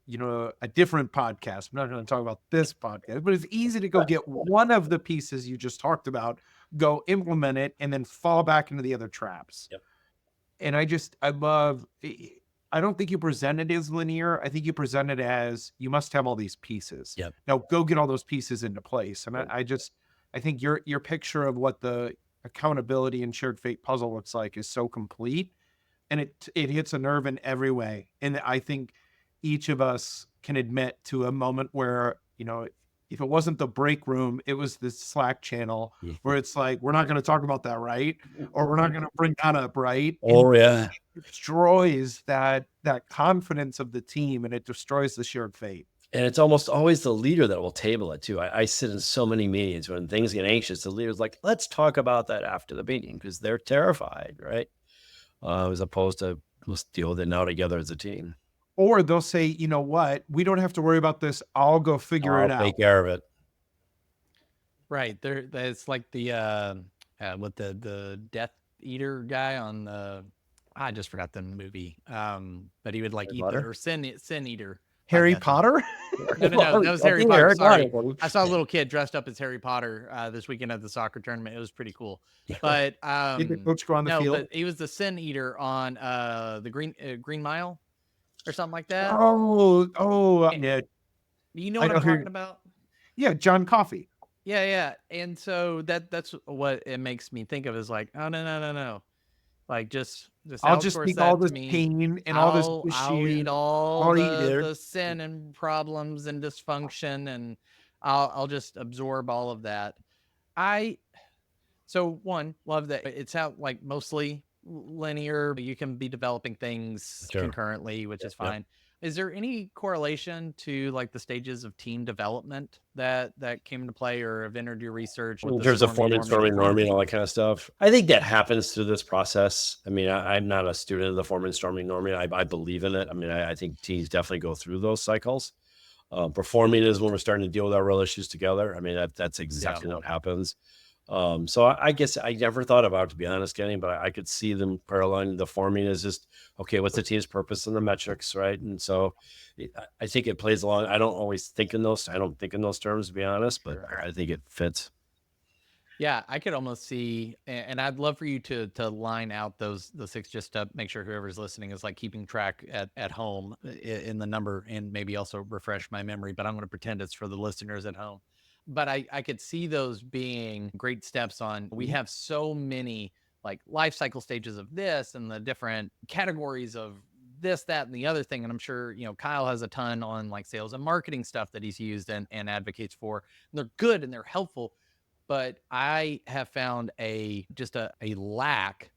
a different podcast. I'm not going to talk about this podcast, but it's easy to go get one of the pieces you just talked about, go implement it, and then fall back into the other traps. Yep. And I love, I don't think you present it as linear. I think you present it as, you must have all these pieces. Yep. Now go get all those pieces into place. And I think your picture of what the accountability and shared fate puzzle looks like is so complete. And it hits a nerve in every way. And I think each of us can admit to a moment where, if it wasn't the break room, it was this Slack channel where it's like, we're not going to talk about that, right? Or we're not going to bring that up, right? Oh, yeah. It destroys that confidence of the team, and it destroys the shared fate. And it's almost always the leader that will table it too. I sit in so many meetings when things get anxious, the leader's like, let's talk about that after the meeting because they're terrified, right? As opposed to let's deal with it now together as a team. Or they'll say, you know what, we don't have to worry about this. I'll go figure it I'll out. take care of it. Right. It's like the with the Death Eater guy on the, I just forgot the movie. But he would like Harry eat Potter? the, or sin eater. Harry Death Eater. Potter? No, that was I Harry think Potter. Eric Sorry. Potter. I saw a little kid dressed up as Harry Potter this weekend at the soccer tournament. It was pretty cool. But Did the coach go on the no, field? but he was the Sin Eater on the Green Mile or something like that. Yeah. You know I what know I'm who- talking about? Yeah, John Coffey. Yeah. And so that's what it makes me think of, is like, oh no. Like just I'll just outsource take that all to this me. pain and all this I'll issue. eat all I'll eat it. the sin and problems and dysfunction, and I'll just absorb all of that. So one, love that it's out like mostly linear, but you can be developing things Sure. concurrently, which is Yep. fine. Is there any correlation to like the stages of team development that came into play or have entered your research with In the terms of storming, norming, all that kind of stuff. I think that happens through this process. I mean, I'm not a student of the forming, storming, norming. I believe in it. I mean, I think teams definitely go through those cycles. Performing is when we're starting to deal with our real issues together. I mean, that's exactly what happens. So I guess I never thought about it, to be honest, Kenny, but I could see them paralleling. The forming is just, okay, what's the team's purpose and the metrics, right? And so I think it plays along. I don't think in those terms, to be honest, but Sure. I think it fits. Yeah, I could almost see, and I'd love for you to line out those six, just to make sure whoever's listening is like keeping track at home in the number, and maybe also refresh my memory, but I'm going to pretend it's for the listeners at home. But I could see those being great steps on, we have so many like life cycle stages of this and the different categories of this, that, and the other thing. And I'm sure, Kyle has a ton on like sales and marketing stuff that he's used and advocates for. And they're good and they're helpful. But I have found just a lack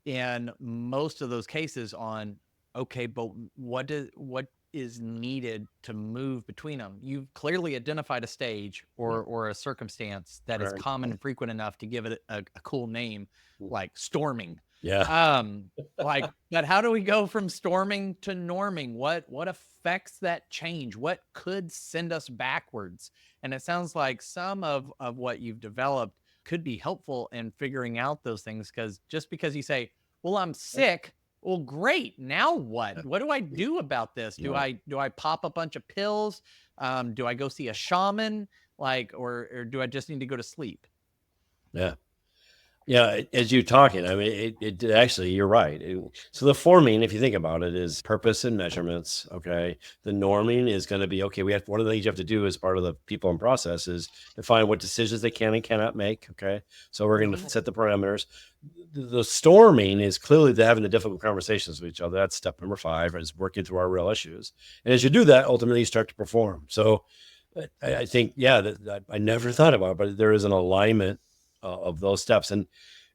in most of those cases on, okay, but what is needed to move between them? You've clearly identified a stage or a circumstance that is common and frequent enough to give it a cool name, like storming. Yeah. But how do we go from storming to norming? What affects that change? What could send us backwards? And it sounds like some of what you've developed could be helpful in figuring out those things, because just because you say, well, I'm sick, well, great. Now what? What do I do about this? Do I pop a bunch of pills? Do I go see a shaman? Or do I just need to go to sleep? Yeah. Yeah, as you're talking, I mean, it actually, you're right. So the forming, if you think about it, is purpose and measurements. Okay, the norming is going to be, okay, we have, one of the things you have to do as part of the people and process is define what decisions they can and cannot make. Okay, so we're going to set the parameters. The storming is clearly having the difficult conversations with each other. That's step number 5, is working through our real issues. And as you do that, ultimately you start to perform. So I think, that I never thought about it, but there is an alignment of those steps. And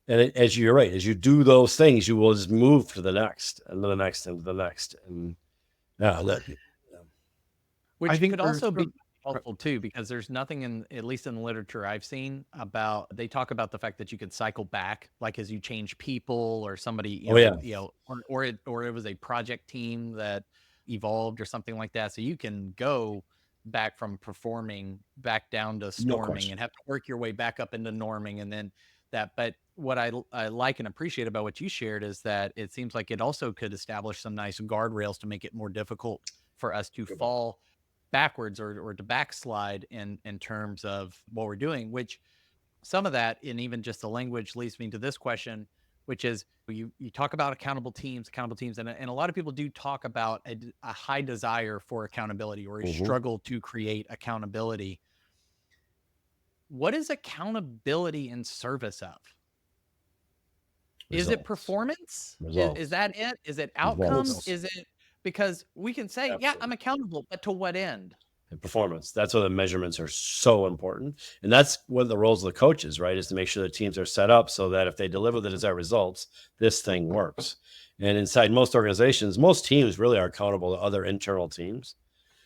as you're right, as you do those things, you will just move to the next and the next and the next. And which I think could also be helpful too, because there's nothing at least in the literature I've seen about, they talk about the fact that you could cycle back, like as you change people or somebody, or it was a project team that evolved or something like that. So you can go back from performing back down to storming and have to work your way back up into norming, and then that. But what I like and appreciate about what you shared is that it seems like it also could establish some nice guardrails to make it more difficult for us to fall backwards or to backslide in terms of what we're doing, which some of that, and even just the language, leads me to this question, which is, you talk about accountable teams, and a lot of people do talk about a high desire for accountability or a struggle to create accountability. What is accountability in service of? Is it performance? Is that it? Is it outcomes? Is it, because we can say, yeah, I'm accountable, but to what end? And performance. That's why the measurements are so important. And that's one of the roles of the coaches, right? Is to make sure the teams are set up so that if they deliver the desired results, this thing works. And inside most organizations, most teams really are accountable to other internal teams.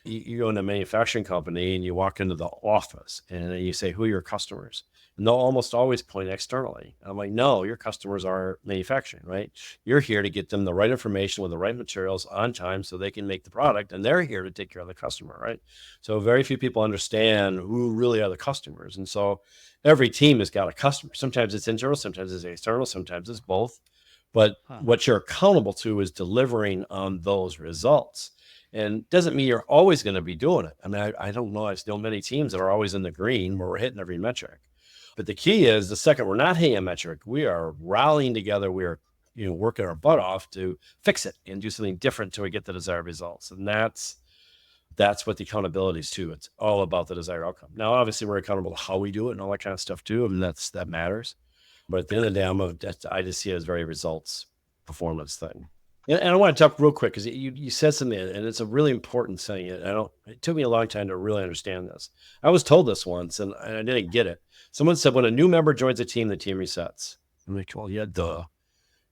You go into a manufacturing company and you walk into the office and you say, who are your customers? And they'll almost always point externally. I'm like, no, your customers are manufacturing, right? You're here to get them the right information with the right materials on time so they can make the product, and they're here to take care of the customer, right? So very few people understand who really are the customers. And so every team has got a customer. Sometimes it's internal, sometimes it's external, sometimes it's both. But what you're accountable to is delivering on those results. And doesn't mean you're always going to be doing it. I mean, I don't know. I've known many teams that are always in the green where we're hitting every metric. But the key is the second we're not hitting a metric, we are rallying together. We are, working our butt off to fix it and do something different till we get the desired results. And that's what the accountability is too. It's all about the desired outcome. Now, obviously, we're accountable to how we do it and all that kind of stuff too. I mean, that matters. But at the end of the day, I just see it as very results performance thing. And I want to talk real quick because you said something, and it's a really important thing. It took me a long time to really understand this. I was told this once, and I didn't get it. Someone said, when a new member joins a team, the team resets. I'm like, well, yeah, duh.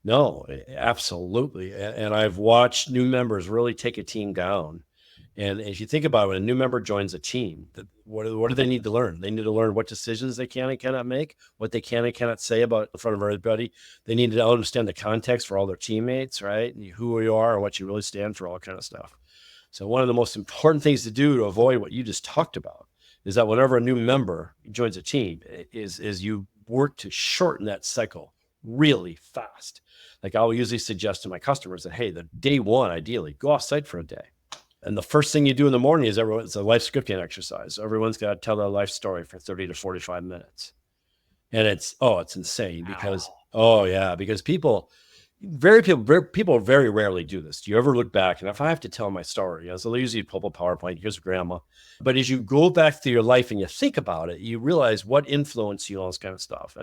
No, absolutely. And I've watched new members really take a team down. And if you think about it, when a new member joins a team, what do they need to learn? They need to learn what decisions they can and cannot make, what they can and cannot say about in front of everybody. They need to understand the context for all their teammates, right? And who you are and what you really stand for, all that kind of stuff. So one of the most important things to do to avoid what you just talked about is that whenever a new member joins a team, is you work to shorten that cycle really fast. Like I'll usually suggest to my customers that, hey, the day one, ideally, go off site for a day. And the first thing you do in the morning is it's a life scripting exercise. So everyone's got to tell their life story for 30 to 45 minutes. And it's insane because, because people very rarely do this. Do you ever look back? And if I have to tell my story, so they usually pull up a PowerPoint, here's grandma. But as you go back through your life and you think about it, you realize what influenced you, all this kind of stuff.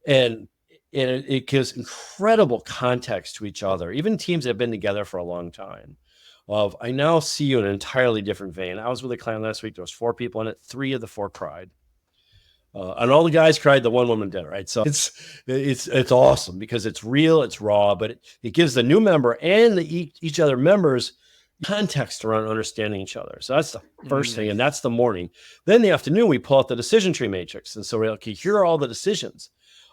And it gives incredible context to each other, even teams that have been together for a long time. I now see you in an entirely different vein. I was with a client last week. There was 4 people in it. 3 of the 4 cried. And all the guys cried. The one woman did, right? So it's awesome because it's real, it's raw, but it gives the new member and each other members context around understanding each other. So that's the first thing, and that's the morning. Then the afternoon, we pull out the decision tree matrix. And so we're like, okay, here are all the decisions.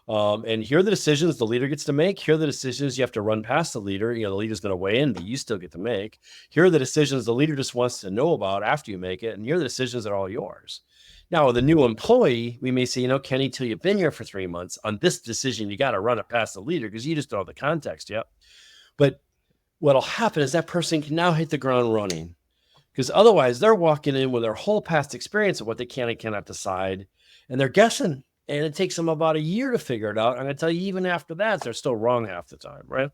And here are the decisions the leader gets to make. Here are the decisions you have to run past the leader. The leader's going to weigh in, but you still get to make. Here are the decisions the leader just wants to know about after you make it. And here are the decisions that are all yours. Now, with a new employee, we may say, Kenny, till you've been here for 3 months on this decision, you got to run it past the leader because you just don't have the context yet. But what'll happen is that person can now hit the ground running because otherwise they're walking in with their whole past experience of what they can and cannot decide. And they're guessing. And it takes them about a year to figure it out. I'm going to tell you, even after that, they're still wrong half the time, right?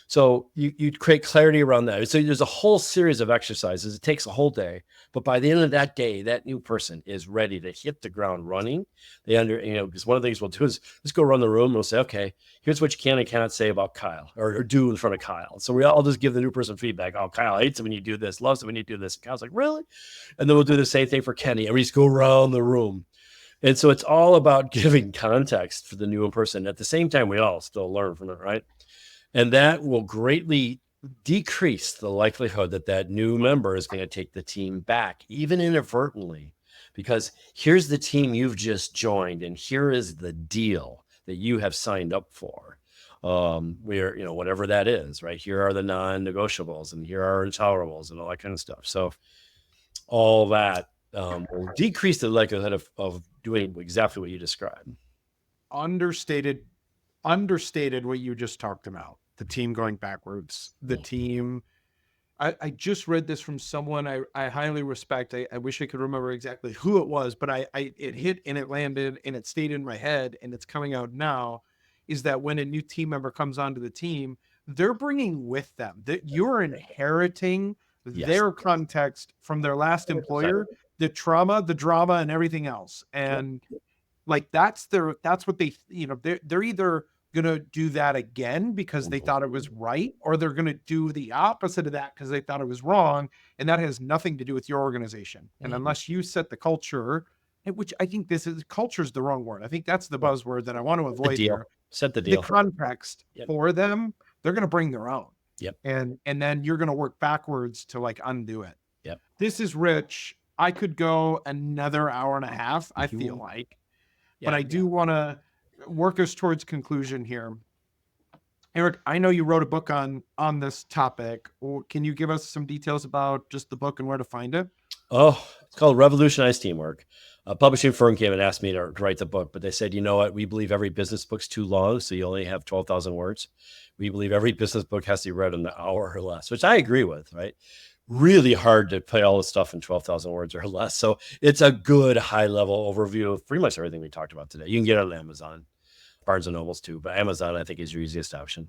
So you create clarity around that. So there's a whole series of exercises. It takes a whole day. But by the end of that day, that new person is ready to hit the ground running. Because one of the things we'll do is let's go around the room and we'll say, okay, here's what you can and cannot say about Kyle or do in front of Kyle. So we all just give the new person feedback. Oh, Kyle hates it when you do this, loves it when you do this. And Kyle's like, really? And then we'll do the same thing for Kenny. And we just go around the room. And so it's all about giving context for the new person. At the same time, we all still learn from it, right? And that will greatly decrease the likelihood that new member is going to take the team back, even inadvertently, because here's the team you've just joined, and here is the deal that you have signed up for. We're, whatever that is, right? Here are the non-negotiables, and here are intolerables, and all that kind of stuff. So all that will decrease the likelihood of doing exactly what you described. Understated what you just talked about. The team going backwards. The team. I just read this from someone I highly respect. I wish I could remember exactly who it was, but it hit and it landed and it stayed in my head and it's coming out now. Is that when a new team member comes onto the team, they're bringing with them that you're inheriting their context from their last employer, the trauma, the drama, and everything else. And like that's what they, they're either gonna do that again because they thought it was right, or they're gonna do the opposite of that because they thought it was wrong, and that has nothing to do with your organization. And unless you set the culture, which I think culture is the wrong word. I think that's the buzzword that I want to avoid here. Set the deal. The context for them, they're gonna bring their own. Yep. And then you're gonna work backwards to like undo it. Yep. this is rich. I could go another hour and a half, I feel like, but I do want to work us towards conclusion here. Eric, I know you wrote a book on this topic. Can you give us some details about just the book and where to find it? Oh, it's called Revolutionize Teamwork. A publishing firm came and asked me to write the book, but they said, you know what? We believe every business book's too long, so you only have 12,000 words. We believe every business book has to be read in an hour or less, which I agree with, right? Really hard to put all this stuff in 12,000 words or less. So it's a good high-level overview of pretty much everything we talked about today. You can get it on Amazon, Barnes & Nobles too, but Amazon, I think, is your easiest option.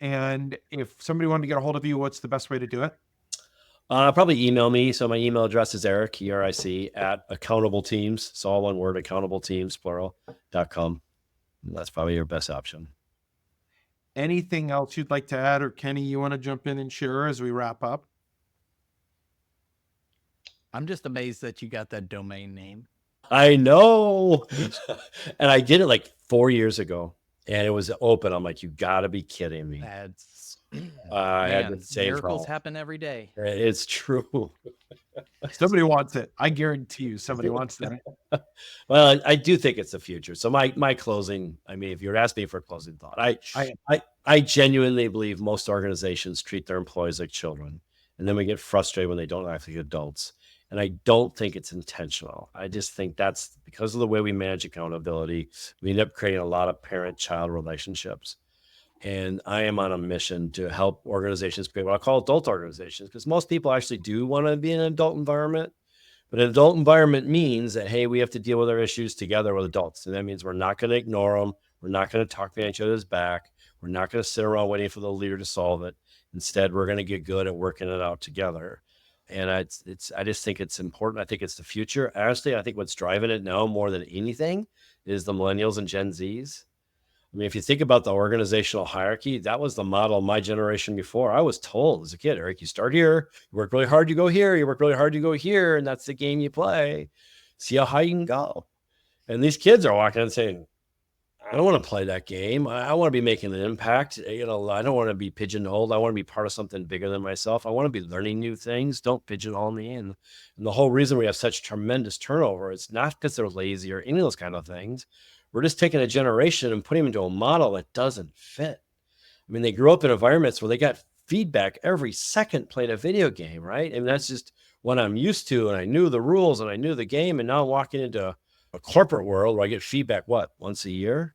And if somebody wanted to get a hold of you, what's the best way to do it? Probably email me. So my email address is Eric, ERIC, at Accountable Teams. So all one word, Accountable Teams, plural.com. That's probably your best option. Anything else you'd like to add, or Kenny, you want to jump in and share as we wrap up? I'm just amazed that you got that domain name. I know. And I did it like 4 years ago and it was open. I'm like, you gotta be kidding me. That's I had the same miracles problem. happen every day. It's true. Somebody wants it. I guarantee you somebody wants that. Well, I do think it's the future. So my closing, I mean, if you're asking me for a closing thought, I genuinely believe most organizations treat their employees like children. And then we get frustrated when they don't act like adults. And I don't think it's intentional. I just think that's because of the way we manage accountability, we end up creating a lot of parent-child relationships. And I am on a mission to help organizations create what I call adult organizations, because most people actually do want to be in an adult environment. But an adult environment means that, hey, we have to deal with our issues together with adults. And that means we're not going to ignore them. We're not going to talk behind each other's back. We're not going to sit around waiting for the leader to solve it. Instead, we're going to get good at working it out together. And I just think it's important. I think it's the future. Honestly, I think what's driving it now more than anything is the millennials and Gen Zs. I mean, if you think about the organizational hierarchy, that was the model of my generation before. I was told as a kid, Eric, you start here, you work really hard, you go here, you work really hard, you go here, and that's the game you play. See how high you can go. And these kids are walking and saying, I don't want to play that game. I want to be making an impact. You know, I don't want to be pigeonholed. I want to be part of something bigger than myself. I want to be learning new things. Don't pigeonhole me. And the whole reason we have such tremendous turnover, it's not because they're lazy or any of those kind of things. We're just taking a generation and putting them into a model that doesn't fit. I mean, they grew up in environments where they got feedback every second playing a video game, right? And that's just what I'm used to. And I knew the rules and I knew the game. And now I'm walking into a corporate world where I get feedback, once a year,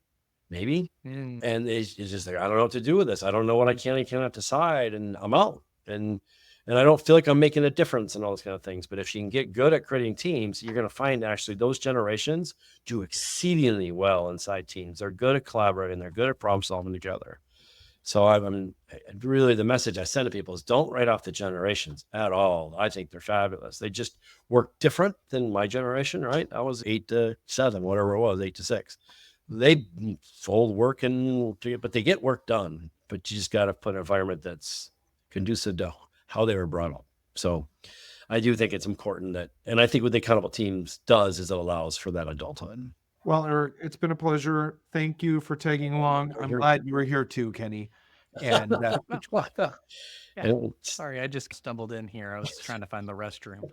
maybe? And it's just like, I don't know what to do with this. I don't know what I can and cannot decide. And I'm out. And I don't feel like I'm making a difference and all those kind of things. But if you can get good at creating teams, you're going to find actually those generations do exceedingly well inside teams. They're good at collaborating. They're good at problem solving together. So I'm really, the message I send to people is don't write off the generations at all. I think they're fabulous. They just work different than my generation, right? I was 8 to 7, whatever it was, 8 to 6. They fold work but they get work done. But you just got to put an environment that's conducive to how they were brought up. So I do think it's important and I think what the Accountable Teams does is it allows for that adulthood. Well, Eric, it's been a pleasure. Thank you for tagging along. I'm glad you were here too, Kenny. And sorry, I just stumbled in here. I was trying to find the restroom.